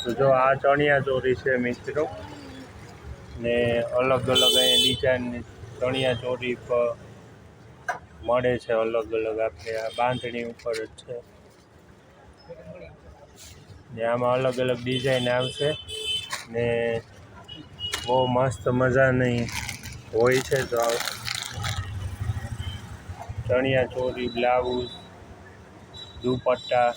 તો જો આ ચણિયા ચોરી છે મિત્રો, ને અલગ અલગ અહીંયા ડિઝાઇનની ચણિયા ચોરી મળે છે અલગ અલગ. આપણે આ બાંધણી ઉપર જ છે ને આમાં અલગ અલગ ડિઝાઇન આવશે ને બહુ મસ્ત મજાની હોય છે. તો ચણિયા ચોરી, બ્લાઉઝ, દુપટ્ટા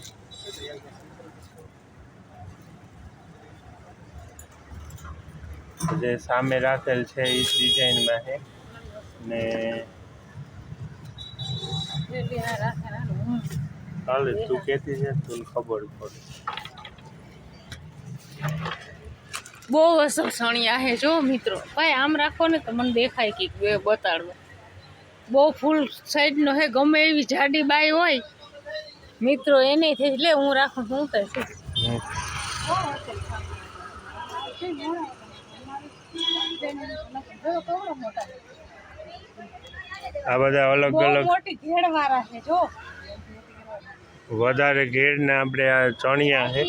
જે સામે રાખેલ છે એ ડિઝાઇનમાં છે ને ચાલે તું કહેતી છે તું ખબર પડે. બહુ અસર સણિયા હે જો મિત્રો. ભાઈ આમ રાખો ને તો મને દેખાય કે બતાડવો. બહુ ફૂલ સાઈડનો હે. ગમે એવી જાડી બાઈ હોય મિત્રો એને થઈ લે હું રાખું શું થાય છે. આ બધા અલગ અલગ મોટી ઘેડ વાળા છે જો. વધારે ઘેડના આપણે આ ચણિયા છે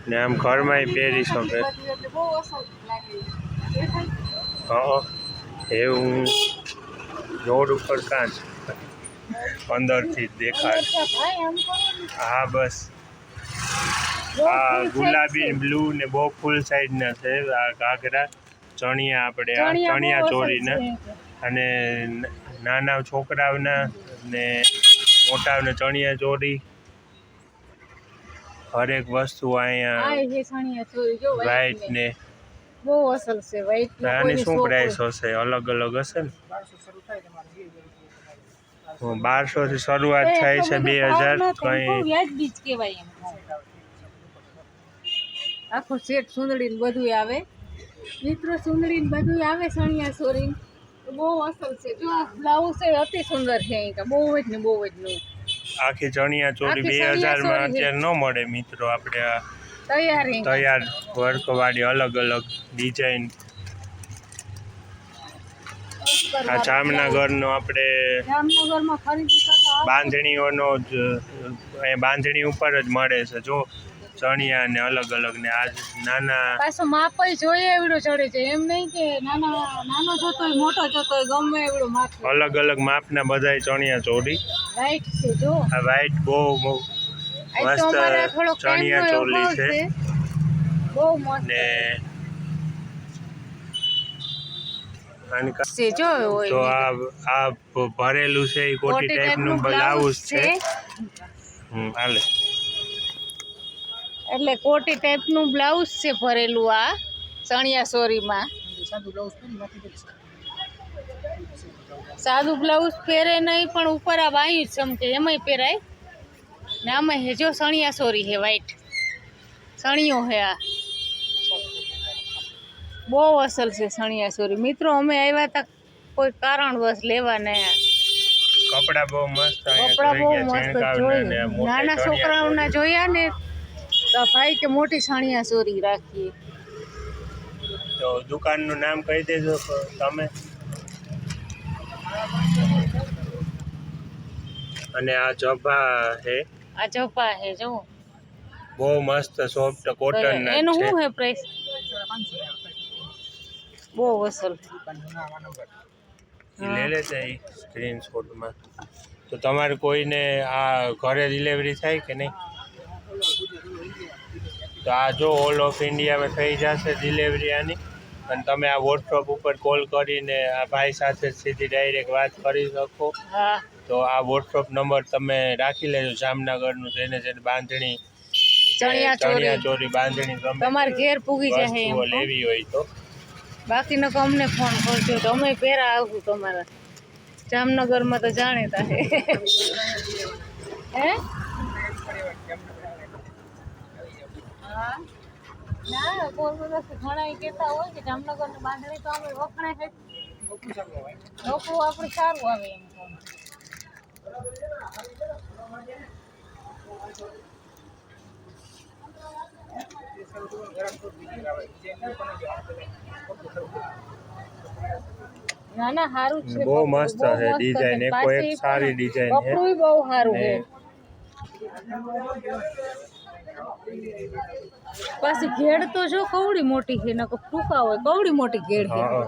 ને આમ ઘરમાં પહેરી શકે. હા એવું રોડ ઉપર કાં જ અંદરથી દેખાય. હા બસ આ ગુલાબી બ્લુ ને બહુ ફૂલ સાઈડના છે આ ઘાઘરા ચણિયા. આપણે આ ચણિયા ચોરીના અને નાના છોકરાઓના ને મોટાઓને ચણિયા ચોરી હરેક વસ્તુ અહીંયા વાઈટ ને બહુ અસલ છે વાઈટ. આની શું પ્રાઇસ હશે? અલગ અલગ હશે ને. 1200 થી શરૂઆત થાય છે 2000 કઈ વ્યાજબી જ કહેવાય એમ. આખો સેટ સુંદડી ને બધું આવે મિત્રો. સુંદડી ને બધું આવે ચણિયા ચોરી બહુ અસલ છે જો. આ બ્લાઉઝ છે અતિ સુંદર છે. બહુ જ ને બહુ જ નું આખી ચણિયા ચોરી 2000 માં અત્યારે ન મળે મિત્રો. આપણે આ તૈયાર વર્ક વાળી અલગ અલગ ડિઝાઇન. આ જામનગરનો આપણે બાંધણીઓનો જ બાંધણી ઉપર જ મળે છે જો ચણિયા ને અલગ અલગ. ને આ નાના પાછો માપ જોઈએ એવડો ચડે છે એમ નહીં કે નાનો જોતો હોય મોટો જોતો હોય ગમે એવડો માપ. અલગ અલગ માપના બધાય ચણિયા ચોરી. વાઈટ છે જો. આ વાઈટ બહુ મસ્ત ચણિયા ચોલી છે બહુ મસ્ત ને તો આ ભરેલું છે એ કોટી ટાઈપનું બ્લાઉઝ છે. હાલે એટલે કોટી ટાઈપનું બ્લાઉઝ છે ભરેલું આ ચણિયા ચોરીમાં. સાદું બ્લાઉઝ પહેરે નહીં પણ ઉપર આ બાયું ચમકે એમાંય પહેરાય ને. આમાં હે જો ચણિયા ચોરી હે વાઈટ ચણિયો હે. આ બહુ અસલ છે ચણિયા ચોરી મિત્રો. અમે આવ્યા હતા કોઈ કારણવશ લેવા ને કપડા બહુ મસ્ત. કપડા બહુ મસ્ત જોઈ. નાના છોકરાઓના જોયા ને તો ભાઈ કે મોટી ચણિયા ચોરી રાખીએ. તો દુકાનનું નામ કહી દેજો તમે. અને આ જભા હે. આ જભા હે જો બહુ મસ્ત સોફ્ટ કોટન ના. એનું શું હે પ્રાઇસ? બહુ અસલ. લે લેજે સ્ક્રીનશોટમાં. તો તમારે કોઈને આ ઘરે ડિલિવરી થાય કે નહીં? તો આ જો ઓલ ઓફ ઇન્ડિયામાં થઈ જશે ડિલિવરી આની. અને તમે આ વોટ્સઅપ ઉપર કોલ કરીને આ ભાઈ સાથે સીધી ડાયરેક્ટ વાત કરી શકો. તો આ વોટ્સઅપ નંબર તમે રાખી લેજો જામનગરનું. જેને જેને બાંધણી ચણિયા ચોરી બાંધણી તમારે ઘેર પૂગી જાય લેવી હોય તો. બાકીનો તો અમને ફોન કરજો તો અમે પહેરા આવું તમારા જામનગરમાં. તો જાણીતા હે હે. હા ના ઘણા કહેતા હોય કે જામનગરની બાંધણી તો અમે વખણાય છે લોકો આપણે સારું આવે એમ. ના ના સારું છે. બહુ મસ્ત છે ડિઝાઇન. એક સારી ડિઝાઇન છે. કપડું બહુ સારું છે. પાછી ઘેડ તો જો કવડી મોટી છે, નકર ટૂંકા હોય કવડી મોટી ઘેડ છે. હા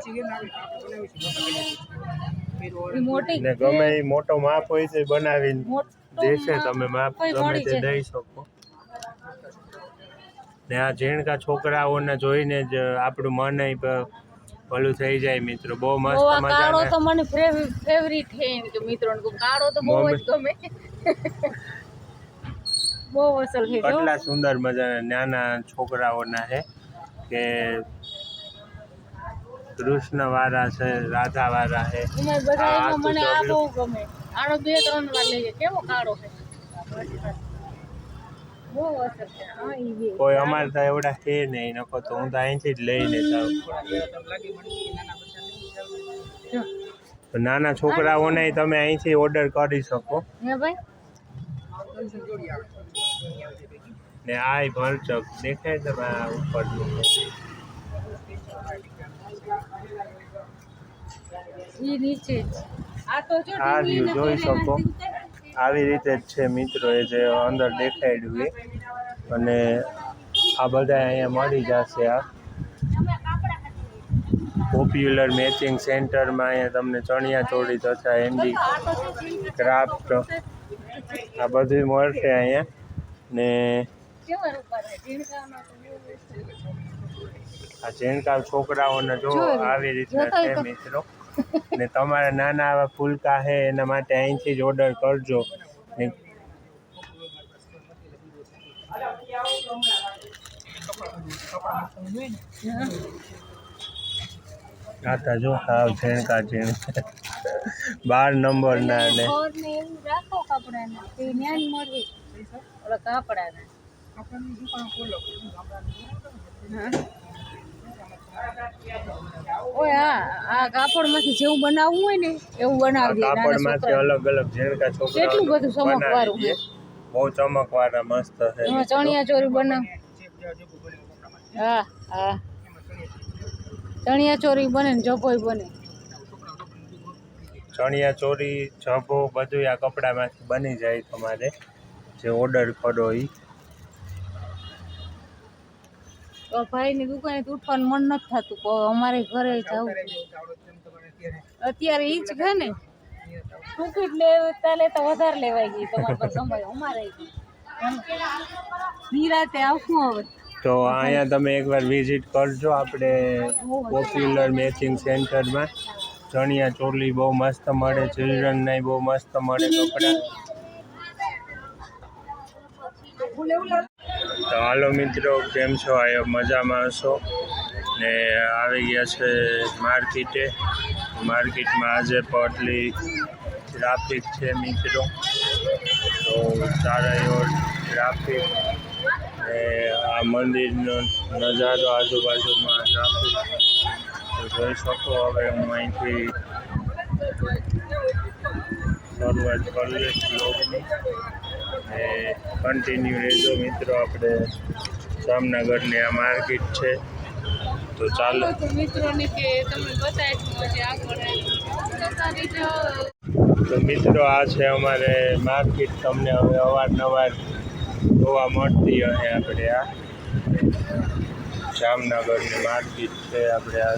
ઈ મોટી ને ગમે એ મોટો માપ હોય છે બનાવીને મોટો દેશે, તમે માપ કોઈ ગમે મળી તે જાય. દઈ શકો. ને આ ઝીણકા છોકરાઓને જોઈને જ આપણું મન ભલું થઈ જાય મિત્રો. બહુ બહુ મસ્ત આ કાળો મજાના તો મને ફેવરિટ છે એમ કે મિત્રો કાળો તો બહુ જ ગમે. બહુ અસલ છે જો. કેટલા સુંદર મજાના નાના છોકરાઓના છે કે કૃષ્ણ વાળા છે, રાધા વાળા છે. એમાં બધામાં મને આ બહુ ગમે. આનો 2-3 વાર લઈએ. કેવો કાળો છે, બહુ અસલ છે. હા ઈ બે કોઈ અમારે તો એવડા છે નહીં, નકો તો હું તો અહીંથી જ લઈને જાઉં. જો. તો નાના છોકરાઓને તમે અહીંથી ઓર્ડર કરી શકો. હે ભાઈ ને આ ભરચક દેખાય તમે આ ઉપરનું. ઈ નીચે આ તો જો આ ટીવી વ્યૂ ને જોઈ પહેરેલા શકો. છે. આવી રીતે જ છે મિત્રો, એ જે અંદર દેખાડ્યું એ. અને આ બધા અહીંયા મળી જશે. આ પોપ્યુલર મેચિંગ સેન્ટરમાં અહીંયા તમને ચણિયા ચોળી તથા હેન્ડી ક્રાફ્ટ આ બધું મળશે અહીંયા. ને કેવા રૂપા છે ઝીણકામાં તો બહુ મસ્ત છે. આ ઝીણકા છોકરાઓને જો જોયું. આવી રીતના જોતાય છે તો. મિત્રો. ને તમારા નાના આવા ફૂલકા છે એના માટે અહીંથી જ ઓર્ડર કરજો. ને આતા જો હાવ ઝીણકા 12 નંબરના ને ઘર ને એવું રાખો કપડાને તે ન્યાન મળે ઓલા કાપડાને. ઓય આ કાપડમાંથી જેવું બનાવવું હોય ને એવું બનાવી દે. કાપડમાંથી અલગ અલગ ઝીણકા કેટલું બધું છોકરા ચમકવાળું છે. બહુ ચમકવાળા મસ્ત છે. એમાં ચણિયા ચોરી બનાવ. હા હા ચણિયા ચોરી બને ને જભોય બને. ચણિયા ચોરી જભો બધું આ કપડામાંથી બની જાય તમારે જે ઓર્ડર કરો એ. તો ભાઈની દુકાને ઉઠવાનું મન નથી થતું. તો અમારે ઘરે જવું અત્યારે ઈ જ છે ને. ટિકિટ લેતા વધારે લેવાઈ ગઈ તમારે પાસે સમય. અમારે નિરાતે આવશું હવે. તો અહીંયા તમે એકવાર વિઝિટ કરજો આપણે પોપ્યુલર મેચિંગ સેન્ટરમાં. ચણિયા ચોલી બહુ મસ્ત મળે, ચિલ્ડ્રનના બહુ મસ્ત મળે કપડાં. તો હાલો મિત્રો, કેમ છો? આયો મજામાં હશો ને? આવી ગયા છે માર્કેટે. માર્કેટમાં આજે પટલી ટ્રાફિક છે મિત્રો. તો ચારે ટ્રાફિક ને આ મંદિરનો નજારો આજુબાજુમાં ટ્રાફિક તો જોઈ શકો. હવે હું અહીંથી શરૂઆત કરી લઈશ બ્લોગની ને કન્ટિન્યુ રહેજો મિત્રો. આપણે જામનગરની આ માર્કેટ છે તો ચાલો મિત્રોને કે તમે બતાવી. તો મિત્રો આ છે અમારે માર્કેટ. તમને હવે અવારનવાર જોવા મળતી હશે. આપણે આ જામનગરની માર્કેટ છે. આપણે આ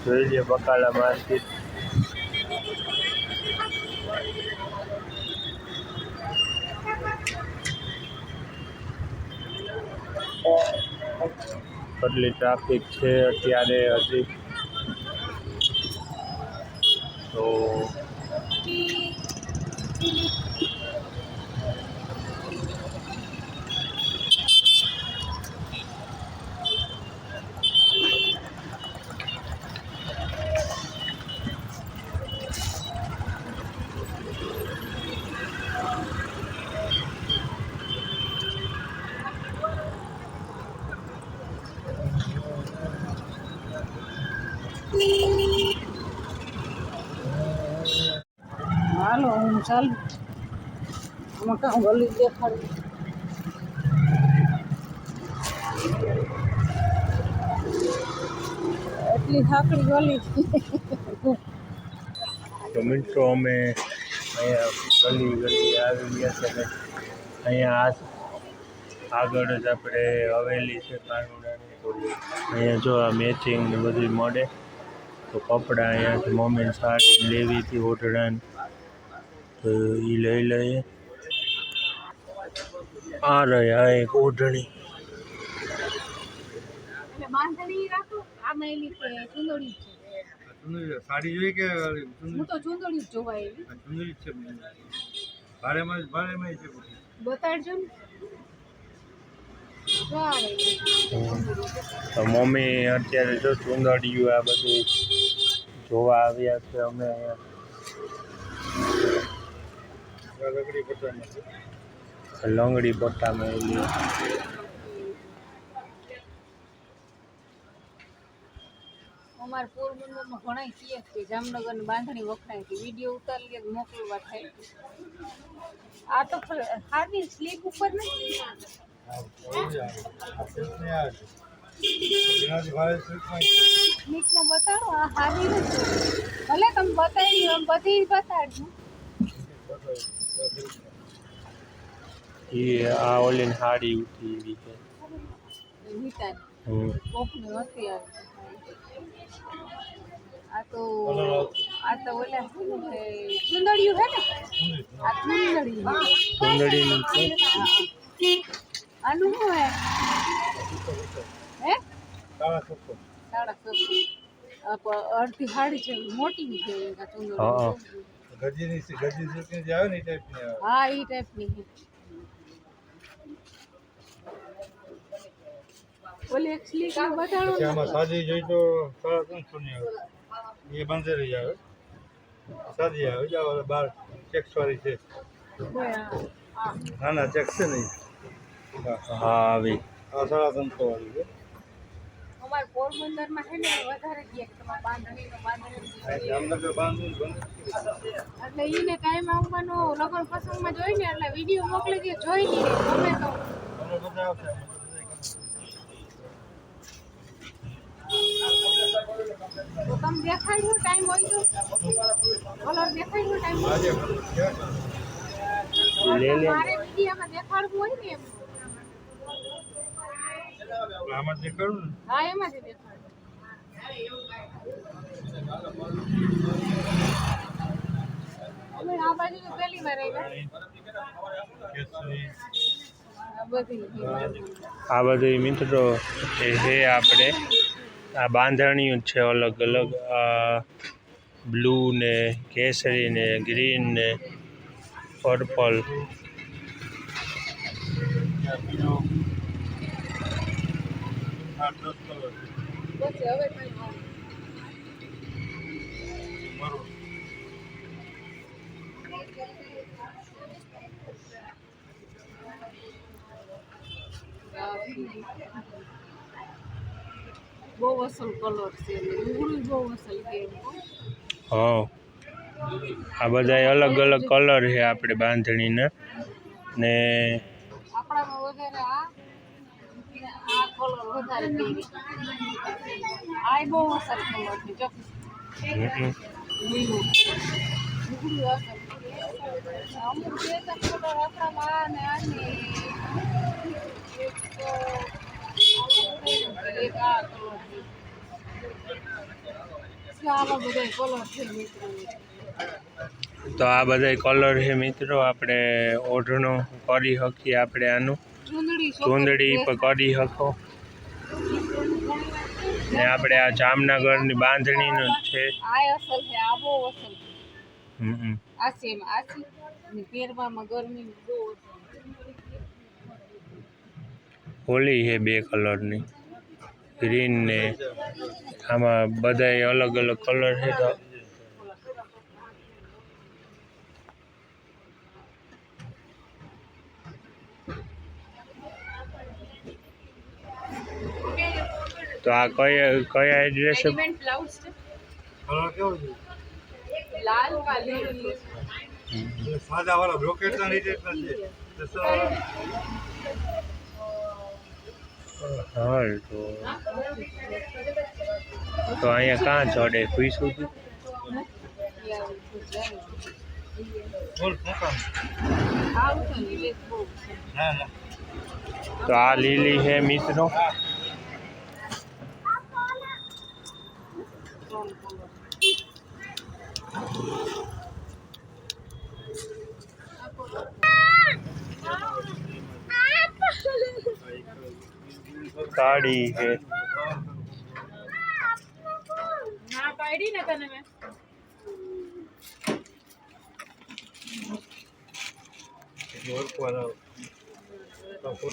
જોઈ લઈએ બકાલા માર્કેટ. કેટલી ટ્રાફિક છે અત્યારે હજી તો. હાલો હું ચાલુ. આમાં કાં ગલી દેખાડું. એટલી સાંકડી ગલી. તો મિત્રો અમે અહીંયા ગલી આવી ગયા છે ને અહીંયા આગળ જ આપણે હવેલી છે કાનુડાની, તો અહીંયા જો આ મેચિંગ ને બધું મળે. તો કપડાં અહીંયાથી મમ્મીને સાડી લેવી હતી ઓઢણાની, તો એ લઈ લઈએ. આ રહી આ એક ઓઢણી. સાડી જોઈ કે હું તો ચૂંદડી જ જોવા એવી ચુંદડી છે ભારેમાં છે બતાડજો ને. જો આવે તો મમ્મી અત્યારે જો ચુંદડિયું આ બધું જોવા આવ્યા છે. અમે અહીંયા લગડી પટ્ટામાં છે. લંગડી પટ્ટામાં એલી અમારે પોરબંદરમાં ઘણા કહે કે જામનગરની બાંધણી વખણાય છે, વિડીયો ઉતારી લે મોકલવા થાય. આ તો હાર્ડની સ્લીપ ઉપર નથી. સ્લીપમાં બતાડો આ હાર્ડી નથી. ભલે તમે બતાવી એમ બધી બતાડજો. એ આ ઓલીને હાડી ઉઠી એવી છે. વિતાની કોકની હતી આવી. આ તો ઓલા ચુંદડિયું હે ને, આ ચુંદડિયું ચુંદડીનું છે. આનું શું હે? હે સાડા 700. અડધી હાડી છે, મોટી છે ચુંદડી. હા ગજી સિલ્કની જે આવે ને એ ટાઈપની આવે. હા એ ટાઈપની છે. ઓલી એક સ્લીક બતાડો પછી ને. આમાં સાદી જોઈ તો 350 ની આવે. એ બંધેલી આવે, સાદી આવે. જાવ બાર ચેક્સ વાળી છે. ના ના ચેક્સ છે નહીં. હા આવી આ 350 વાળી છે. અમાર પોરબંદરમાં છે ને વધારે કે તમારે બાંધણી જામનગર બાંધું એટલે ઈને ટાઈમ આવવાનો લગન પ્રસંગમાં જોઈ ને એટલે વિડીયો મોકલી દે, જોઈ લઈએ ગમે તો. બધા આવશે. તો તમે દેખાડ્યું ટાઈમ હોય તો કલર દેખાડ્યું ટાઈમ હોય આજે લે લે. મારે વિડીયોમાં દેખાડવું હોય ને એમ. આમાં જે કરું ને હા એમાંથી દેખાડું. અમે આ બાજુ તો પહેલી વાર આવ્યા. આ બધી આ બધું મિત્રો એ છે આપણે આ બાંધણીઓ છે અલગ અલગ. આ બ્લુ ને કેસરી ને ગ્રીન ને પર્પલ. પછી હવે કઈ બહુ અસલ કલર છે, ઉગડું બહુ અસલ છે. હા આ બધા અલગ અલગ કલર છે આપણે બાંધણીના. ને આપણામાં વધારે આ કલર વધારે પહેરી. આ બહુ અસલ કલર છે. જો લીલું ઉગડું અસલ. અમુક બે કલર આપણામાં આ ને આને એક એક આ કલર છે. આવા બધા કલર છે મિત્રો. તો આ બધા કલર છે મિત્રો. આપણે ઓઢણો કરી શકીએ. આપણે આનું ચૂંદડી પર કરી શકો. ને આપણે આ જામનગરની બાંધણીનું જ છે. આ અસલ છે, આ બહુ અસલ છે. હમ આ સેમ આ છે ને પહેરવામાં ગરમી બહુ અસલ. હોલી છે બે કલરની, ગ્રીન ને આમાં બધા અલગ અલગ કલર છે. તો આ કયા એડ્રેસ છે? એલિમેન્ટ બ્લાઉઝ છે, કલર કેવો છે? લાલ કાલી. સાદા વાળા બ્રોકેટ ના રીતે છે. હા તો અહીંયા કાં ચડે? ખુઈ સુધી બોલ શું કામ? આવું તો લીલે બહુ છે. ના ના તો આ લીલી છે મિત્રો. કાળી છે. ના પાડી ને તને મેં.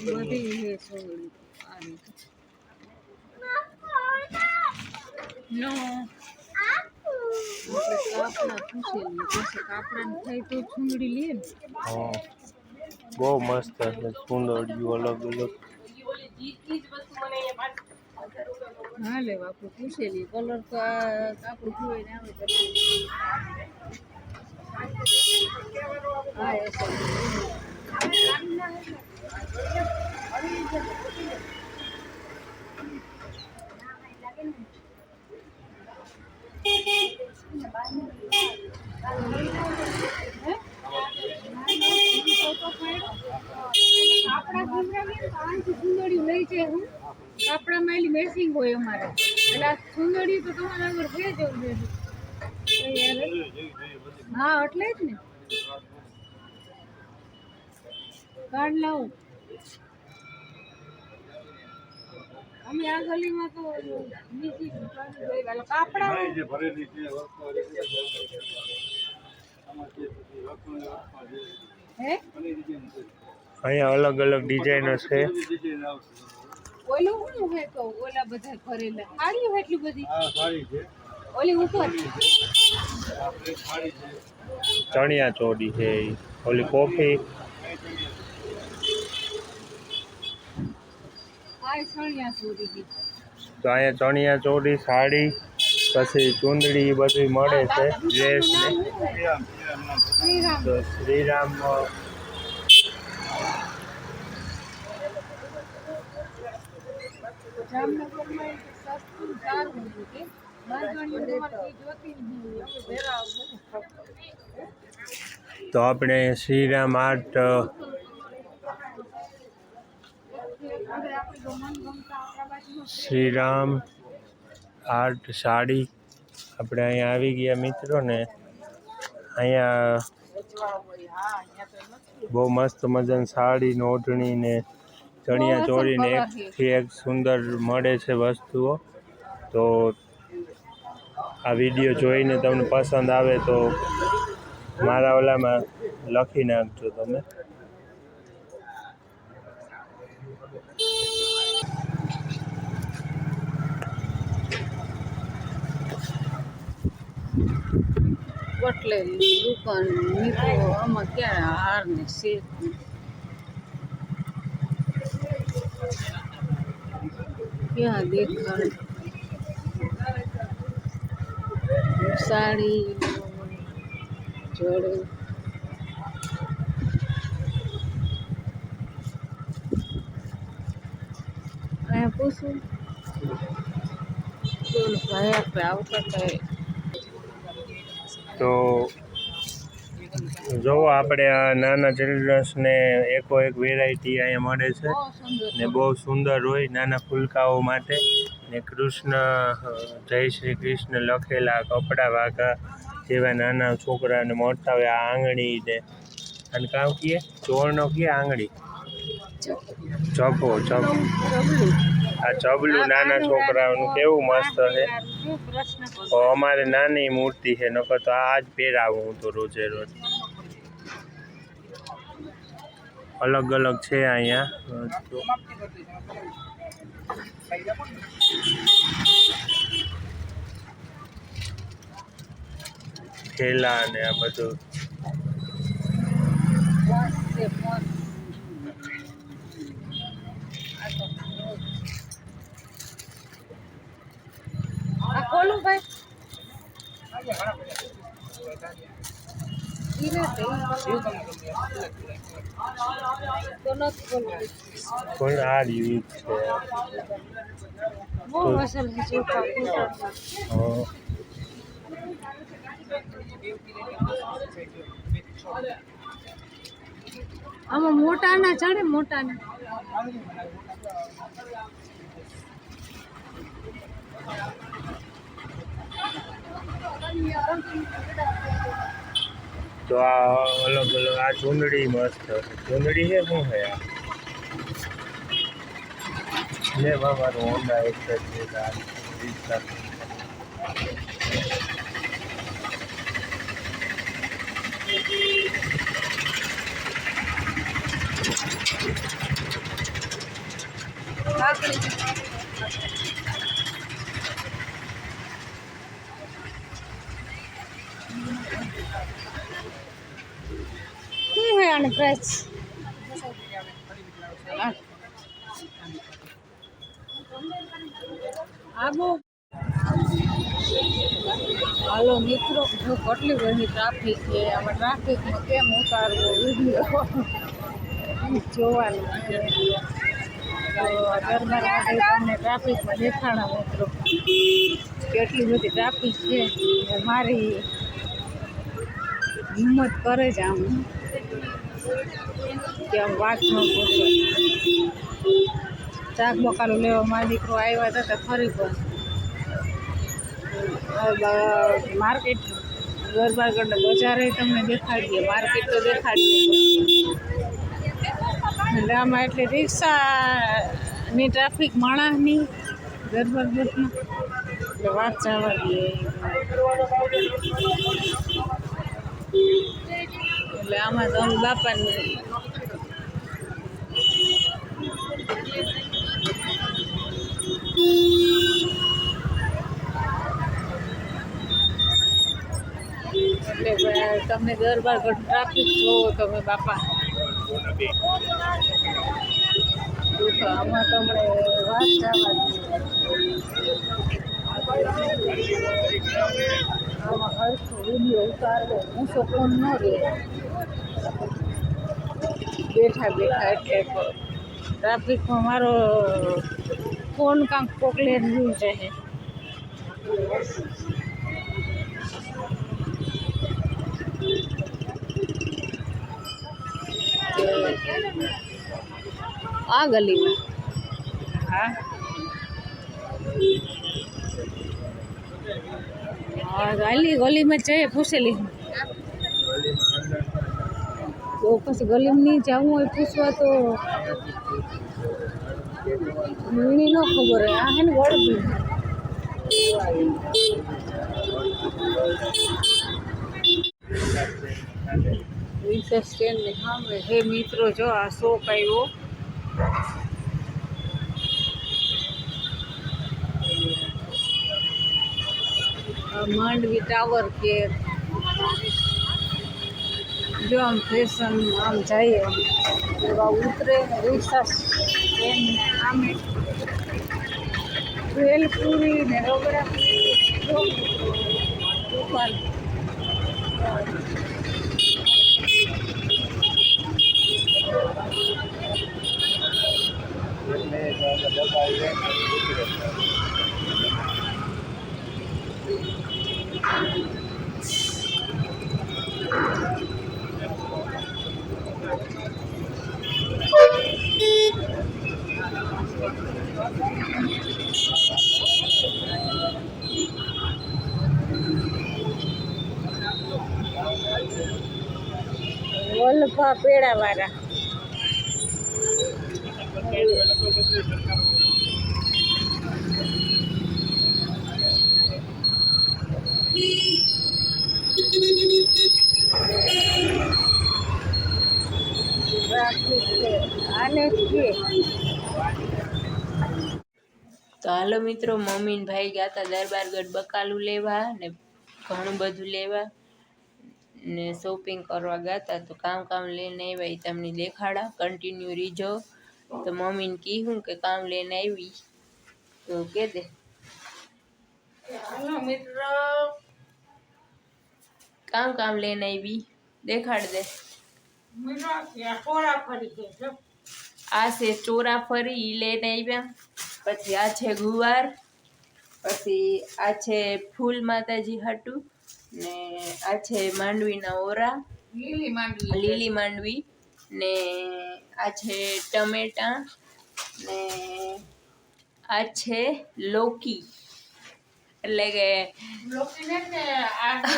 બધી છે સોળી. નો કાપડા પૂછેલી પછી કાપડાને થઈ તો ચૂંદડી લે ને. હા બહુ મસ્ત છે સુંદરિયું અલગ અલગ. હા લે બાપુ પૂછેલી કલર તો આ કાપડ જોઈ ને આવે હા કાપડા માં મેસિંગ હોય અમારે એટલે આ સુંદરી તો તમારા આગળ છે જ already. હા એટલે જ ને કાર્ડ લાવું અમે આ ગલીમાં તો બીજી કાપડા ભરેલી છે હે અહીંયા અલગ અલગ ડિઝાઇનો છે. ઓલું શું હે તો ઓલા બધા ભરેલા સાડી એટલી બધી હા સારી છે ઓલી ઉપર આપણે સારી છે ચણિયા ચોળી છે ઈ. ઓલી કોફી આ સણિયા સુધી તો અહીંયા ચણિયા ચોળી સાડી પછી ચૂંદડી એ બધું મળે છે ડ્રેસ ને. શ્રીરામ તો શ્રીરામ જામનગરમાં સસ્તું સારું હતું કે બાંધણીઓ તમારે જોતી જ નહીં તો આપણે શ્રીરામ આર્ટ શ્રીરામ આર્ટ સાડી આપણે અહીંયા આવી ગયા મિત્રો ને. અહીંયા બહુ મસ્ત મજાની સાડી ને ઓઢણી ને ચણિયા ચોળી ને એકથી એક સુંદર મળે છે વસ્તુઓ. તો આ વિડીયો જોઈને તમને પસંદ આવે તો મારા ઓલામાં લખી નાખજો તમે. એટલે દુકાન નીકળો આમાં ક્યાં હાર ને સેટ ક્યાં દેખાડ સાડી જોડે અહીંયા પૂછું બોલો ભાઈ આપણે આવતા થાય. તો જોવો આપણે આ નાના ચિલ્ડ્રન્સને એકો એક વેરાયટી અહીંયા મળે છે બહુ સુંદર ને બહુ સુંદર હોય નાના ફૂલકાઓ માટે ને કૃષ્ણ જય શ્રી કૃષ્ણ લખેલા કપડાં વાઘા જેવા નાના છોકરાને મળતા હોય. આ આંગળી ને અને કામ કીએ ચોરનો કીએ આંગળી જભો જભો આ ચબલું નાના છોકરાઓનું કેવું મસ્ત છે. તો અમારે નાની મૂર્તિ છે નકર તો આ જ પહેરાવું હું તો રોજે રોજ. અલગ અલગ છે અહીંયા થેલા ને આ બધું. આ ખોલું ભાઈ પણ આ રીત છે. બહુ અસલ છે હા આમાં મોટા ના ચડે મોટા ના તો આ અલગ અલગ આ ચૂંદડી મસ્ત છે. ચૂંદડી છે શું છે આ લે બાબા હોન્ડા એક્સેસ છે આ રિક્ષા. શું હે આને પ્રાઇસ આબો હાલો મિત્રો જો કેટલી બધી ટ્રાફિક છે આમાં ટ્રાફિકમાં કેમ ઉતારવો વિડીયો જોવાનું છે તો દરબાર માટે તમને ટ્રાફિકમાં દેખાણા મિત્રો કેટલી બધી ટ્રાફિક છે મારી હિંમત કરે છે આમ કે આમ વાત ન પૂછો શાક બકાલું લેવા મારા દીકરો આવ્યા હતા તો ફરી પણ માર્કેટ ગરબાગઢ બજારે તમને દેખાડીએ માર્કેટ તો દેખાડીએ એટલે આમાં એટલે રિક્ષાની ટ્રાફિક માણસની ગરબાગઢમાં એટલે વાત જવા દઈએ એટલે આમાં તો અમે બાપાને એટલે તમે ગરબાગઢ ટ્રાફિક જોવો તમે બાપા તો આમાં તમને વાત જવા આમાં હરખો વિડીયો ઉતારવો ઊંચો ફોન ન રહે બેઠા બેઠા એટલે ટ્રાફિકમાં મારો ફોન કાંક પોકલે રહ્યું છે આ ગલીમાં હા ગલી में જઈએ પૂછેલી તો પછી ગલીમાં નહીં જવું હોય પૂછવા તો મને ન ખબર હોય આ હે ને વળગી રિક્ષા સ્ટેન્ડની સામે હે મિત્રો જો આ શોપ આવ્યો માંડવી ટાવર કે જો આમ ફેશન આમ જઈએ એવા ઉતરે રિક્ષા સ્ટેન્ડને સામે ભેલપુરી ને રગડા દુકાન વલ્લભા પેડા વાળા તો હાલો મિત્રો મમ્મી ને ભાઈ ગયા હતા દરબારગઢ બકાલું લેવા ને ઘણું બધું લેવા ને શોપિંગ કરવા ગયા હતા તો કામ લઈને આવ્યા એ તમને દેખાડા કન્ટિન્યુ રીજો તો મમ્મીને કીધું કે કામ લઈને આવી તો કે દે હાલો મિત્રો કામ લઈને આવી દેખાડ દે આ છે ચોરાફરી ઈ લઈને આવ્યા પછી આ છે ગુવાર પછી આ છે ફૂલ માતાજી હાટું ને આ છે માંડવીના ઓરા, લીલી માંડવી, ને આ છે ટમેટા, ને આ છે લોકી, એટલે કે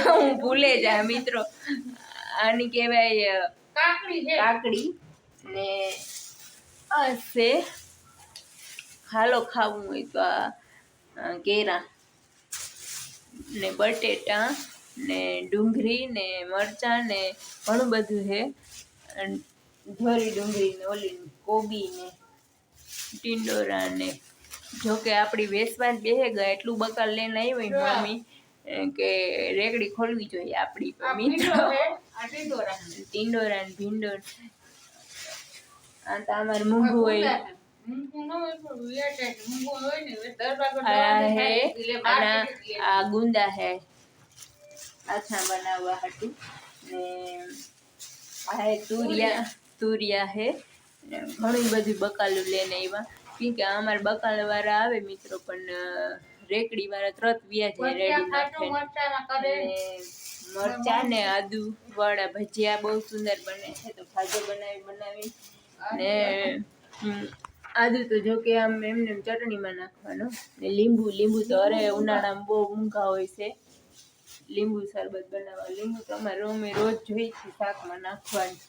હું ભૂલે જાય મિત્રો, આની કહેવાય કાકડી, ને આ છે હાલો ખાવું હોય તો આ કેરા, ને બટેટા, ને ડુંગળી, ને મરચાં, ને ઘણું બધું છે, ધોરી ડુંગળી, ને ઓલી કોબી, ને ટીંડોરા, ને જોકે આપણી વેસવાન બેહે ગયા એટલું બકાલ લઈને આવી મમ્મી કે રેકડી ખોલવી જોઈએ આપણી મિત્રો. ટીંડોરા ને ભીંડોર, આ તો અમારે મૂંગું હોય, આ ગુંદા હે આછા બનાવવા હતું, ને આ હે તુરિયા હે, ઘણી બધી બકાલું લઈને આવ્યા, કેમ કે અમારે બકાલ વાળા આવે મિત્રો, પણ રેકડી વાળા તરત વ્યા જાય રેડી નાખે. મરચા ને આદુ વાળા ભજીયા બહુ સુંદર બને છે, તો ખાજો બનાવી ને આદુ તો જો કે આમ એમને ચટણીમાં નાખવાનો, ને લીંબુ તો અરે ઉનાળામાં બહુ ઊંઘા હોય છે, લીંબુ શરબત બનાવવા, લીંબુ તો અમારે અમે રોજ જોઈ છે શાકમાં નાખવાનું,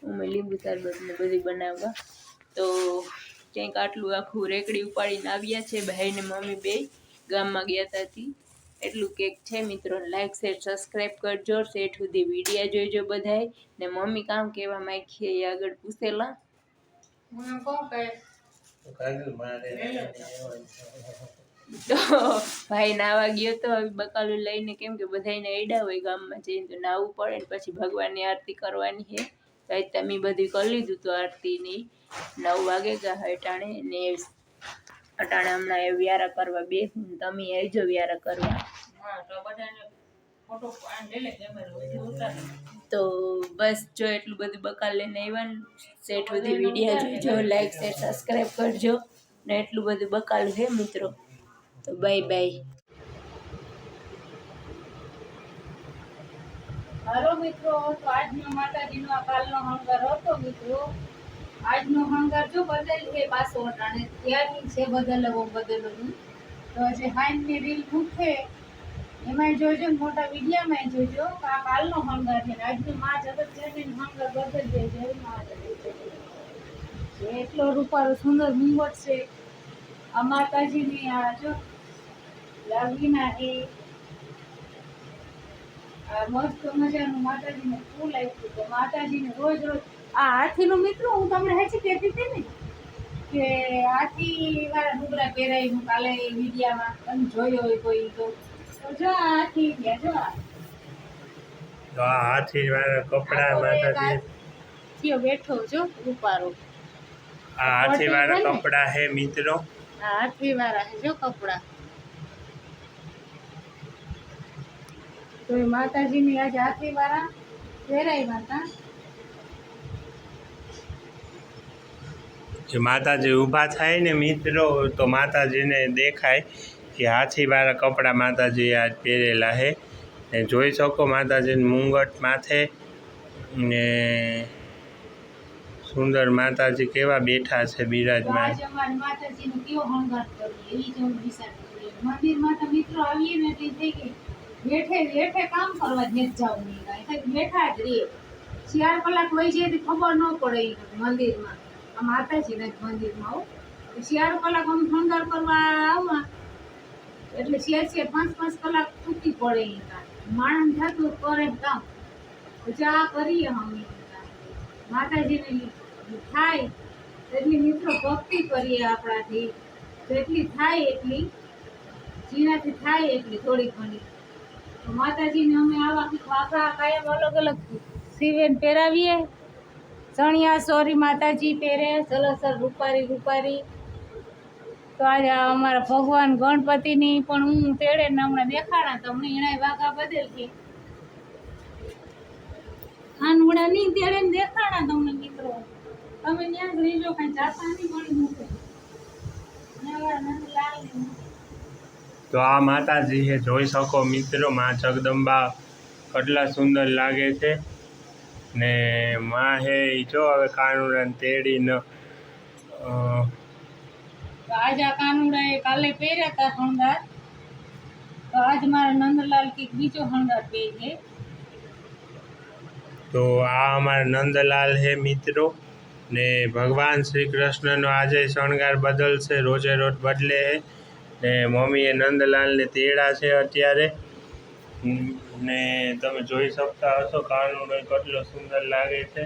અમે લીંબુ શરબત ને બધી બનાવવા. તો ક્યાંક આટલું આખું રેકડી ઉપાડીને આવ્યા છે, ભાઈ ને મમ્મી બે ગામમાં ગયા હતા, એટલું કેક છે મિત્રો. લાઈક શેર સબસ્ક્રાઈબ કરજો, સેઠ સુધી વિડીયા જોઈજો બધાય, ને મમ્મી કામ કેવા માંગીએ એ આગળ પૂછેલા. તો ભાઈ નાવા ગયો તો હવે બકાલું લઈને, કેમ કે બધાને એડા હોય ગામમાં જઈને તો નાવું પડે, ને પછી ભગવાનની આરતી કરવાની છે, તો તમે બધું કરી લીધું તો આરતીની 9 વાગે ગયા અટાણે, ને અટાણે હમણાં એ વ્યારા કરવા બે, તમે આવજો વ્યારા કરવા. તો બસ જો એટલું બધું બકાલ લઈને આવ્યા, સેઠ સુધી વિડીયો જોઈજો, લાઈક શેર સબસ્ક્રાઈબ કરજો, ને એટલું બધું બકાલ છે મિત્રો. તો બાય બાય. હાલો મિત્રો, તો આજનો માતાજીનો આ કાલનો હંગાર હતો મિત્રો. આજનો હંગાર જો બદલ છે પાછો અટાણે, ત્યારની છે બદલવું, તો જે હાઈનની રીલ મૂકે એમાંય જોજો, ને મોટા વિડીયામાંય જોજો, આ કાલનો હંગાર છે, આજનો માં જગત જનની હંગાર બદલ જાય, જય માતાજી. એટલો રૂપારો સુંદર મુંગટ છે આ માતાજીની, આ જો લાગીના એ આ મસ્ત મજાનું માતાજીને ફૂલ આપ્યું, તો માતાજીને રોજ આ હાથીનો મિત્રો હું તમને હેચી કહેતી હતી ને કે હાથી વાળા ડુંગરા પહેરાય, હું કાલે વિડીયામાં તમે જોયો હોય કોઈ તો જો આ હાથી ગયા, જો આ હાથી વાળા કપડા માતાજી થયો બેઠો જો રૂપારો, આ હાથી વાળા કપડા હે મિત્રો, આ હાથી વાળા હે જો કપડા. તો એ માતાજીની આજે હાથી વાળા પહેરાવ્યા હતા. જે માતાજી ઊભા થાય ને મિત્રો, તો માતાજીને દેખાય કે હાથી વાળા કપડા માતાજી આજ પહેરેલા હે, ને જોઈ શકો માતાજીની મુંગટ માથે, ને સુંદર માતાજી કેવા બેઠા છે બિરાજમાન. આજે અમારી માતાજીનો કેવો હંગાર કરીએ એ જ હું વિચાર કરીએ. મંદિરમાં તો મિત્રો આવીએ ને એટલે થઈ ગઈ બેઠે કામ કરવા જ જાવ નહીં, કાંઈ બેઠા જ રહીએ, 4 કલાક વહી જાય તો ખબર ન પડે મંદિરમાં, આ માતાજીના જ મંદિરમાં આવું 4 કલાક અમે હંગાર કરવા આવવા એટલે 4 5 કલાક તૂટી પડે, માણસ થતું કરે કામ, ચા કરીએ અમે માતાજીને થાય એટલી મિત્રો ભક્તિ કરીએ આપણાથી, જેટલી થાય એટલી, જેનાથી થાય એટલી થોડી ઘણી. તો માતાજીને અમે આવા આખા કાયમ અલગ અલગ સીવેન પહેરાવીએ, ચણિયા ચોરી માતાજી પહેરે સલસર રૂપારી. તો આજે અમારા ભગવાન ગણપતિની પણ હું તેડે ને હમણાં દેખાડા, તમને એના વાઘા બદલથી ખાનવડા નહીં તેડે ને દેખાડા તમને મિત્રો, તમે ત્યાં જ રહીજો, કાંઈ જાતા નહીં મળી મૂકે. તો આ માતાજી છે, જોઈ શકો મિત્રો, માં જગદંબા કેટલા સુંદર લાગે છે. ને માં હે ઈ જો હવે કાનુડાને તેડીને તો આજ આ કાનુડા એ કાલે પહેર્યા હતા શણગાર, તો આજ મારા નંદલાલ કઈક બીજો શણગાર પહેરે. તો આ અમારા નંદલાલ હે મિત્રો, ને ભગવાન શ્રી કૃષ્ણનો આજે શણગાર બદલશે, રોજે રોજ બદલે હે. ને મમ્મીએ નંદલાલને તેડા છે અત્યારે. ને તમે જોઈ શકતા હશો કાનુડો કેટલો સુંદર લાગે છે.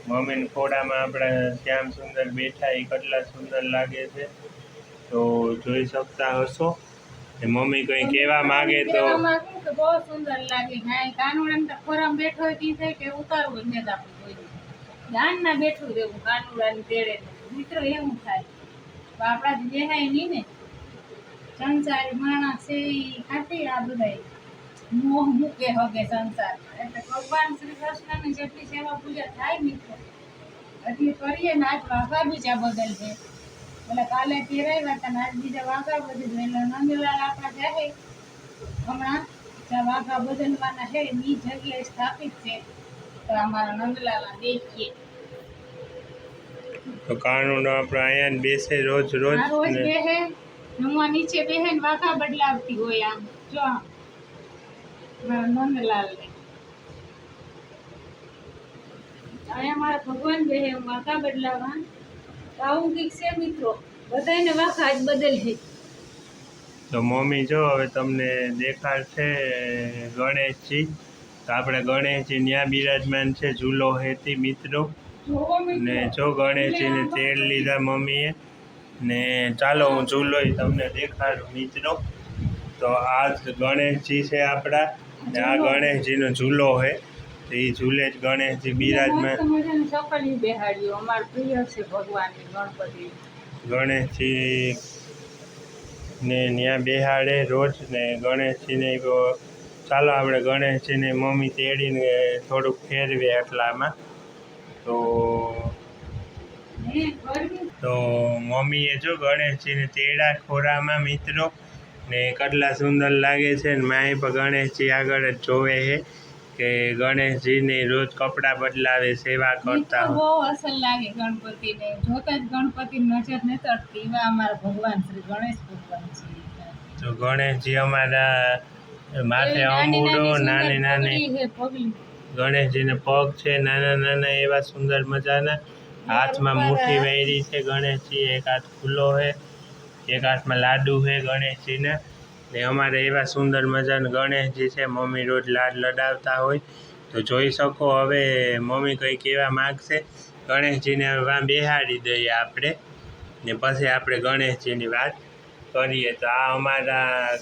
મમ્મીના ખોડામાં આપણા શ્યામ સુંદર બેઠા એ કેટલા સુંદર લાગે છે. તો જોઈ શકતા હશો. ને મમ્મી કંઈ કહેવા માગે તો બહુ સુંદર લાગે. કાનુડાને તો ખોરામાં બેઠો હોય તી થાય કે ઉતારવું જ નથી આપણે કોઈ ધ્યાન ના બેઠું રહેવું કાનુડાની તેડે. મિત્રો એવું થાય આપણાથી દેખાય નહીં ને. સંસારી માણસ છે ઈ ખાતી આ બધા મોહ મૂકે હગે સંસારમાં. એટલે ભગવાન શ્રી કૃષ્ણની જેટલી સેવા પૂજા થાય મિત્રો એટલી કરીએ ને. આજ વાઘા બીજા બદલ છે, એટલે કાલે તેરાવ્યા હતા ને આજ બીજા વાઘા બદલ. એટલે નંદલાલ આપણા જાય હમણાં જ્યાં વાઘા બદલવાના છે એ જગ્યાએ સ્થાપિત છે. તો અમારા નંદલાલ દેખીએ તો કાનુડો આપણે અહીંયા બેસે રોજ રોજ. રોજ બેહે હું નીચે બેહે ને વાઘા બદલાવતી હોય. આમ જો મારા નંદલાલ ને અહીંયા મારા ભગવાન બેહે વાઘા બદલાવા. આવું કંઈક છે મિત્રો, બધાને વાઘા જ બદલ છે. તો મમ્મી જો હવે તમને દેખાડશે ગણેશજી. તો આપણે ગણેશજી ત્યાં બિરાજમાન છે, ઝૂલો હેતી મિત્રો. ને જો ગણેશજીને તેડ લીધા મમ્મીએ. ને ચાલો હું ઝૂલોય તમને દેખાડું મિત્રો. તો આ ગણેશજી છે આપણા, ને આ ગણેશજીનો ઝૂલો છે. તો એ ઝૂલે જ ગણેશજી બિરાજમાન. મજાની સફળી બેહાડ્યો. અમાર પ્રિય છે ભગવાનની ગણપતિ. ગણેશજી ને ત્યાં બેહાડે રોજ. ને ગણેશજીને ચાલો આપણે ગણેશજીને મમ્મી તેડીને થોડુંક ફેરવે એટલામાં. તો મમ્મીએ જો ગણેશજીને તેડા ખોરામાં મિત્રો. ને કેટલા સુંદર લાગે છે. ને માય પણ ગણેશજી આગળ જ જોવે છે કે ગણેશજીને રોજ કપડાં બદલાવે, સેવા કરતા હોય. બહુ અસર લાગે ગણપતિને જોતા જ ગણપતિની નજર નથી અટકતી. એવા અમારા ભગવાન શ્રી ગણેશ ભગવાન છે. તો ગણેશજી અમારા માથે અંબુડો, નાની નાની ગણેશજીને પગ છે, નાના નાના એવા સુંદર મજાના. હાથમાં મુઠ્ઠી વાયરી છે ગણેશજી. એક હાથ ખુલ્લો છે, એક હાથમાં લાડુ છે ગણેશજીના. ને અમારે એવા સુંદર મજાના ગણેશજી છે. મમ્મી રોજ લાડ લડાવતા હોય. તો જોઈ શકો હવે મમ્મી કંઈ કહેવા માગશે. ગણેશજીને હવે બેહાડી દઈએ આપણે, ને પછી આપણે ગણેશજીની વાત કરીએ. તો આ અમારા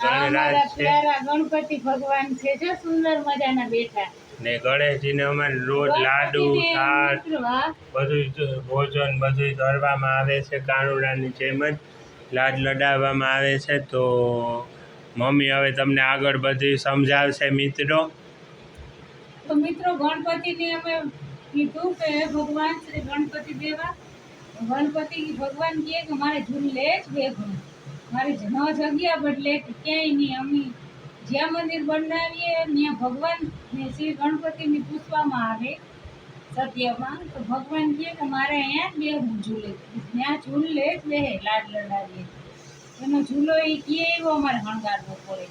ગણરાજ છે, ગણપતિ ભગવાન છે જો સુંદર મજાના બેઠા. ને ગણેશજીને અમારે રોજ લાડુ, થાળ, બધું ભોજન બધું કરવામાં આવે છે. કાનુડાની જેમ જ લાડ લડાવવામાં આવે છે. તો મમ્મી હવે તમને આગળ બધું સમજાવશે મિત્રો. તો મિત્રો ગણપતિને અમે કીધું કે ભગવાન શ્રી ગણપતિ દેવા. ગણપતિ ભગવાન કહે કે મારે ઝૂલે જ બેહવું, મારી જગ્યા બદલે કે ક્યાંય નહીં. અમે જ્યાં મંદિર બનાવીએ ત્યાં ભગવાન ને શ્રી ગણપતિને પૂછવામાં આવે સત્યમાં. તો ભગવાન કહે કે મારે અહીંયા જ બેહવું ઝૂલે. ત્યાં ઝૂલે જ બેહે લાડ લડાવીએ. એનો ઝૂલો એ કહે એવો અમારે શણગારવો પડે.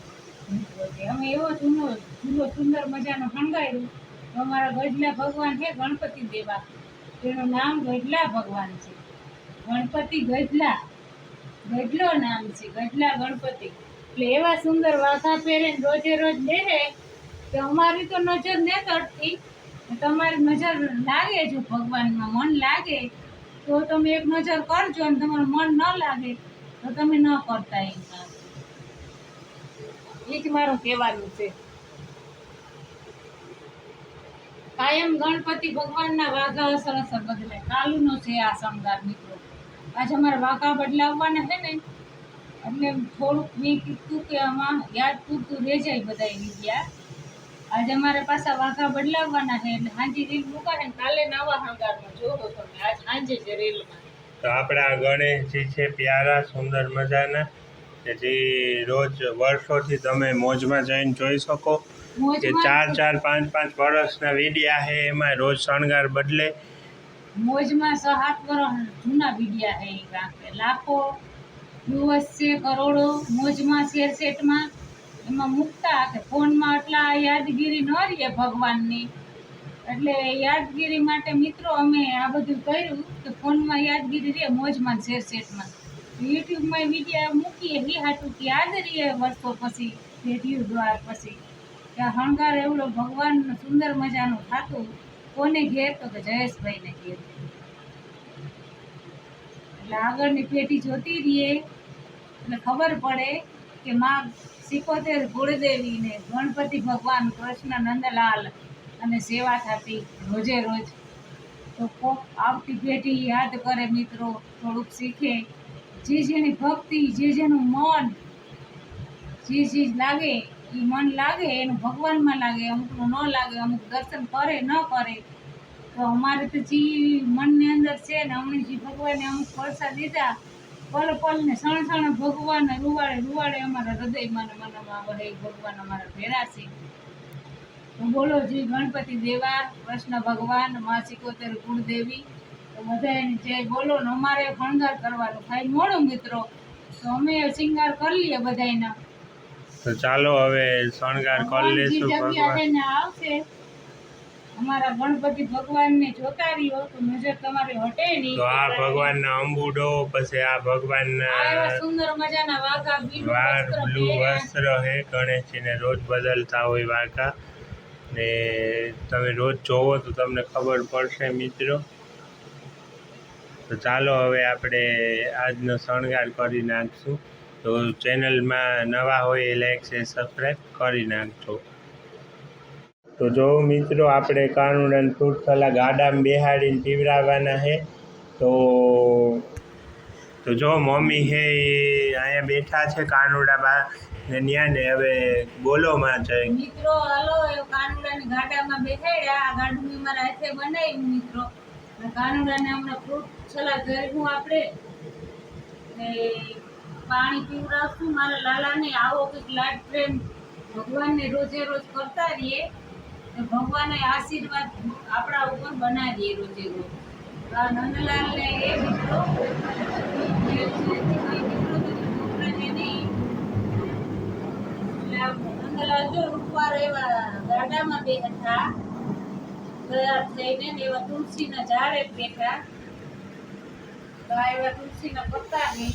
અમે એવો ઝૂલો સુંદર મજાનો શણગાર્યું. તો અમારા ગઢલા ભગવાન છે ગણપતિ દેવા, તેનું નામ ગઢલા ભગવાન છે. ગણપતિ ગઢલા, ગઢલો નામ છે, ગઢલા ગણપતિ. એટલે એવા સુંદર વાઘા પહેરે રોજે રોજ બેહે કે અમારી તો નજર ને તડતી. તમારી નજર લાગે જો ભગવાનમાં મન લાગે તો તમે એક નજર કરજો, અને તમારું મન ન લાગે તો તમે ન કરતા. એ જ મારું કહેવાનું છે. કાયમ ગણપતિ ભગવાનના વાઘા અસર અસર બદલે. કાલુનો છે આ શણગાર મિત્રો. આજે અમારે વાઘા બદલાવવાના છે ને, એટલે થોડુંક મેં કીધું કે આમાં યાદ પૂરતું રહી જાય બધા ગયા. આજે અમારે પાછા વાઘા બદલાવવાના છે, એટલે સાંજે રીલ મૂકાશે ને કાલે નવા શણગારમાં જોવો તમે. આજ સાંજે છે રીલમાં તો આપણા ગણેશજી છે પ્યારા સુંદર મજાના કે જે રોજ વર્ષોથી તમે મોજમાં જઈને જોઈ શકો કે મોજમાં 4-4 5-5 વર્ષના વીડિયા છે એમાં રોજ શણગાર બદલે. મોજમાં 6-7 વર્ષ જૂના વિડિયા હે ઈ કાંકે લાખો વ્યુઅર્સ છે, કરોડો મોજમાં શેરસેટમાં એમાં મૂકતા કે ફોનમાં એટલા યાદગીરી ન રહે ભગવાનની, એટલે યાદગીરી માટે મિત્રો અમે આ બધું કર્યું કે ફોનમાં યાદગીરી રહે મોજમાં શેરસેટમાં યુટ્યુબમાં વિડીયો મૂકીએ એ હાટું કે યાદ રહીએ વર્ષો પછી પેઢીઓ દ્વાર પછી કે આ શણગાર એવડો ભગવાન સુંદર મજાનું થતું કોને ઘેર તો કે જયેશભાઈને ઘેર, એટલે આગળની પેઢી જોતી રહીએ એટલે ખબર પડે કે માં સિકોતેર કુળદેવી ને ગણપતિ ભગવાન કૃષ્ણ નંદલાલ અને સેવા થતી રોજે રોજ. તો કોક આવતી પેઢી યાદ કરે મિત્રો, થોડુંક શીખે, જે જેની ભક્તિ, જે જેનું મન, જે લાગે એ મન લાગે એનું ભગવાનમાં લાગે, અમુકનું ન લાગે, અમુક દર્શન કરે ન કરે. તો અમારે તો જે મનની અંદર છે ને અમને જે ભગવાને અમુક પ્રસાદ દીધા પલ પલ ને ક્ષણ ભગવાન રૂવાડે રૂવાડે અમારા હૃદયમાં ને મનમાં વહે ભગવાન અમારા ભેરા છે. તો બોલો જી ગણપતિ દેવા, કૃષ્ણ ભગવાન, મા સિકોતેર કુળદેવી, તો બધા એની જય બોલો ને અમારે શણગાર કરવાનું થાય મોડું મિત્રો, તો અમે શિંગાર કરી લઈએ બધાયના. તો ચાલો હવે શણગાર કરી લેશું ભગવાન. ને આવશે અમારા ગણપતિ ભગવાનને જોતા રહ્યો તો નજર તમારી હટે નહીં. તો આ ભગવાનના અંબુડો, પછી આ ભગવાનના આ એવા સુંદર મજાના વાઘા બ્લુ વસ્ત્ર હે ગણેશજીને રોજ બદલતા હોય વાઘા, ને તમે રોજ જોવો તો તમને ખબર પડશે મિત્રો. તો ચાલો હવે આપણે આજનો શણગાર કરી નાખશું. તો ચેનલમાં નવા હોય એ લાઈક છે સબસ્ક્રાઈબ કરી નાખજો. તો જો મિત્રો આપણે કાનુડાને ફ્રૂટ સલાડ ગાડામાં બેહાડીને પીવડાવવાના છે. તો જો મમ્મી છે એ અહીંયા બેઠા છે કાનુડા બા ને ન્યા ને હવે બોલો માં જઈ મિત્રો હાલો એ કાનુડાની ગાડામાં બેસાડ્યા. આ ગાડું મેં મારા હાથે બનાવ્યું મિત્રો. કાનુડાને હમણાં ફ્રૂટ સલાડ ધર્યું આપણે ને પાણી પીવડાવશું મારા લાલાને. આવો કંઈક લાડ પ્રેમ ભગવાનને રોજે રોજ કરતા રહીએ ને ભગવાને આશીર્વાદ આપણા ઉપર બનાવીએ રોજે રોજ. આ નંદલાલને એ મિત્રો નંદલાલ જો રૂપવાર એવા ગાડામાં બેઠા તૈયાર થઈને ને એવા તુલસીના ઝાડે બેઠા. તો આ એવા તુલસીના પત્તા ને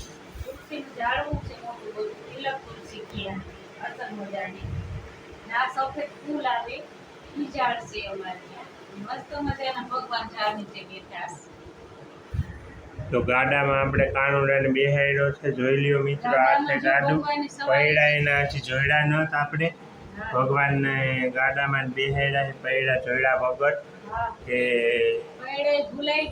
તુલસીનું ઝાડવું છે મોટું બધું, તિલક તુલસી ક્યાં અસર મજાની. આ સફેદ ફૂલ આવે ઈ ઝાડ છે અમારે ત્યાં. મસ્ત મજાના ભગવાન ઝાડ નીચે બેઠા છે. તો ગાડામાં આપણે કાનુડાને બેહાડ્યો છે, જોઈ લ્યો મિત્રો. આ છે ગાડું, પૈડા એના હજી જોડ્યા નહોતા આપણે. ભગવાનને ગાડામાં બેહાડ્યા છે પૈડા જોડ્યા વગર કે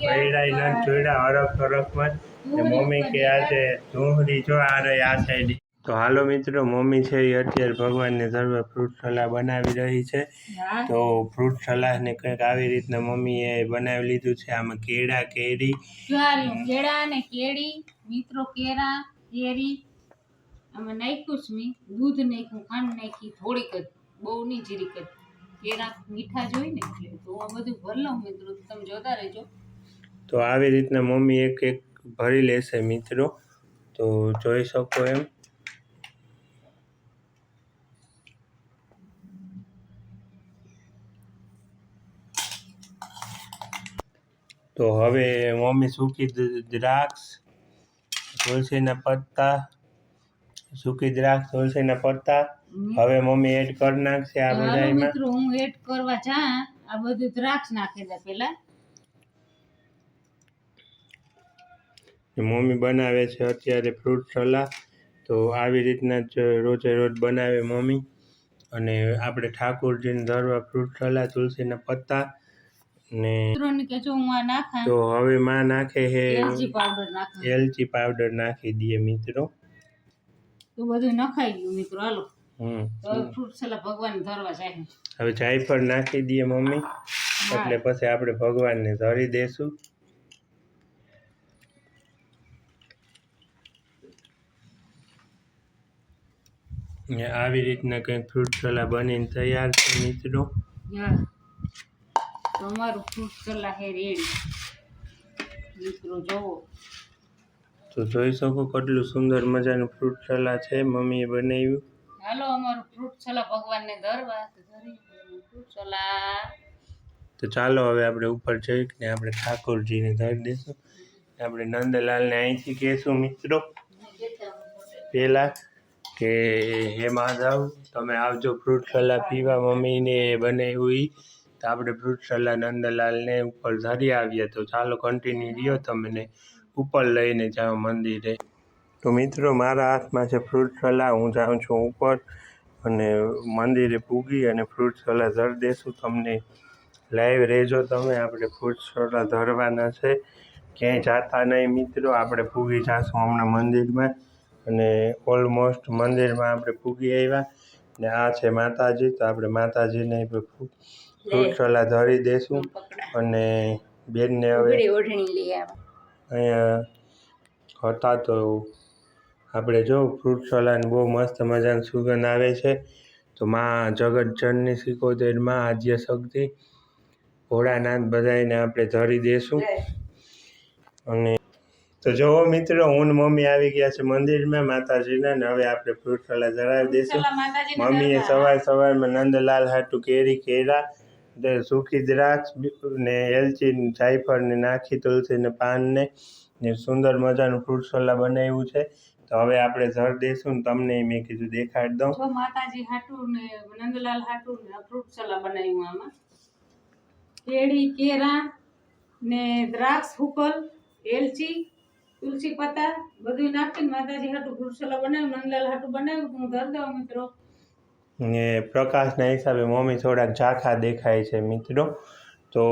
પૈડા નથી જોડ્યા હરખ હરખમાં. ને મમ્મી કે આજે ધૂંહરી જો આ રહી આ સાઈડ. તો હાલો મિત્રો, મમ્મી છે એ અત્યારે ભગવાનને ધરવા ફ્રૂટ સલાડ બનાવી રહી છે. તો ફ્રૂટ સલાડ ને કંઈક આવી રીતના મમ્મીએ બનાવી લીધું છે. આમાં કેળા, કેરી, કેળા ને કેરી મિત્રો, કેરા કેરી અમે નાખ્યું છે. મેં દૂધ નાખ્યું, ખાંડ નાખી થોડીક જ, બહુ નહીં, જીરીક જ. કેરા મીઠા જોઈ ને એટલે તો આ બધું ભરી લઉં મિત્રો, તમે જોતા રહેજો. તો આવી રીતના મમ્મી એક એક ભરી લેશે મિત્રો, તો જોઈ શકો એમ. તો હવે મમ્મી સૂકી દ્રાક્ષ, તુલસીના પત્તા, સૂકી દ્રાક્ષ, તુલસીના પત્તા હવે મમ્મી એડ કરી નાખશે આ બધામાં. મિત્રો હું એડ કરવા જા આ બધું દ્રાક્ષ નાખી દે પેલા. મમ્મી બનાવે છે અત્યારે ફ્રૂટ સલાડ. તો આવી રીતના જ રોજે રોજ બનાવે મમ્મી. અને આપણે ઠાકોરજીને ધરવા ફ્રૂટ સલાડ, તુલસીના પત્તા ને તો હવે માં નાખે છે એલચી પાવડર નાખી દઈએ મિત્રો. તો બધું નખાઈ ગયું મિત્રો. હાલો હવે ફ્રૂટ સલાડ ભગવાન ધરવા જાય. હવે જાયફળ નાખી દઈએ મમ્મી, એટલે પછી આપણે ભગવાનને ધરી દેશું. ને આવી રીતના કંઈક ફ્રૂટ સલાડ બનીને તૈયાર છે મિત્રો. હા તો અમારું ફ્રૂટ સલાડ હે રેડી મિત્રો જોવો. તો જોઈ શકો કેટલું સુંદર મજાનું ફ્રૂટ સલાડ છે મમ્મીએ બનાવ્યું. હાલો અમારું ફ્રૂટ સલાડ ભગવાનને ધરવા ફ્રૂટ સલાડ. તો ચાલો હવે આપણે ઉપર જઈને આપણે ઠાકોરજીને ધરી દઈશું. આપણે નંદલાલને અહીંથી કહેશું મિત્રો પહેલાં કે હે માધવ તમે આવજો ફ્રૂટ સલાડ પીવા, મમ્મીને બનાવ્યું એ. તો આપણે ફ્રૂટ સલાડ નંદલાલને ઉપર ધરી આવીએ. તો ચાલો કન્ટિન્યુ રહ્યો તમને ઉપર લઈને જાઓ મંદિરે. તો મિત્રો મારા હાથમાં છે ફ્રૂટ સલાડ. હું જાઉં છું ઉપર અને મંદિરે પૂગી અને ફ્રૂટ સલાડ ધરી દઈશું. તમને લાઈવ રહેજો તમે. આપણે ફ્રૂટ સલાડ ધરવાના છે, ક્યાંય જાતા નહીં મિત્રો. આપણે પૂગી જઈશું હમણાં મંદિરમાં અને ઓલમોસ્ટ મંદિરમાં આપણે પૂગી આવ્યા. ને આ છે માતાજી. તો આપણે માતાજીને ફ્રૂટ સલાડ ધરી દઈશું અને બેનને હવે અહીંયા હતા તો આપણે જો ફ્રૂટ સલાડ બહુ મસ્ત મજાની સુગંધ આવે છે. તો માં જગતજનની સિકોતેર માં આદ્ય શક્તિ ભોળાનાથ બધાને આપણે ધરી દઈશું. અને તો જુઓ મિત્રો હું ને મમ્મી આવી ગયા છે મંદિરમાં માતાજીના ને હવે આપણે ફ્રૂટ સલાડ ધરાવી દઈશું. મમ્મીએ સવારમાં નંદલાલ હાટું કેરી કેળા સૂકી દ્રાક્ષ ને એલચી જાયફળને નાખી તુલસીને પાનને ને સુંદર મજાનું ફ્રૂટ સલાડ બનાવ્યું છે. તો હવે આપણે ધર દઈશું ને તમને મેં કીધું દેખાડી દઉં. જો માતાજી હાટું ને નંદલાલ હાટું ને ફ્રૂટ સલાડ બનાવ્યું. આમાં કેળી કેરા ને દ્રાક્ષ હુકલ એલચી તુલસી પત્તા બધું નાખીને માતાજી હાટું ફ્રૂટ સલાડ બનાવ્યું. નંદલાલ હાટું બનાવ્યું. હું ધર દઉં મિત્રો. ને પ્રકાશના હિસાબે મમ્મી થોડાક ઝાંખા દેખાય છે મિત્રો. તો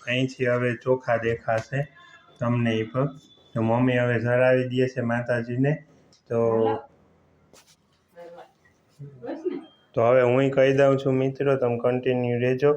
અહીંથી હવે ચોખ્ખા દેખાશે તમને એ પણ. તો મમ્મી હવે ધરાવી દે છે માતાજીને. તો હવે હું કહી દઉં છું મિત્રો તમે કન્ટિન્યુ રહેજો.